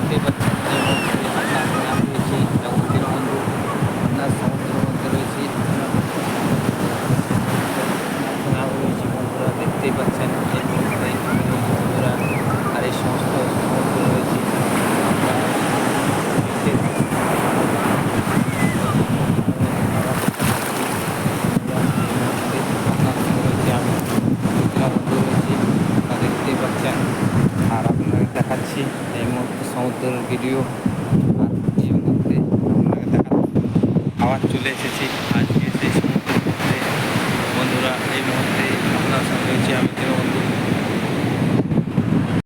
দেখতেই পাচ্ছেন এই মুহূর্তে আমি রয়েছি এবং দীনবন্ধু আপনার সমুদ্রের মধ্যে রয়েছি। আমি রয়েছি বন্ধুরা, দেখতেই পাচ্ছেন এই মুহূর্তে আমি রয়েছি বন্ধুরা, আর এই সমস্ত সমুদ্র রয়েছি আপনারা দেখতেই পাচ্ছেন। আপনার সঙ্গে রয়েছি আমি, দীনবন্ধু রয়েছি, আপনারা দেখতেই পাচ্ছেন। আর আপনাকে দেখাচ্ছি এই মুহূর্তে সমুদ্রের ভিডিও। আর এই মুহূর্তে আপনাকে দেখাচ্ছি আবার চলে এসেছি আজকে সেই সমুদ্রের মধ্যে বন্ধুরা। এই মুহূর্তে আপনার সঙ্গে রয়েছি আমি দীনবন্ধু।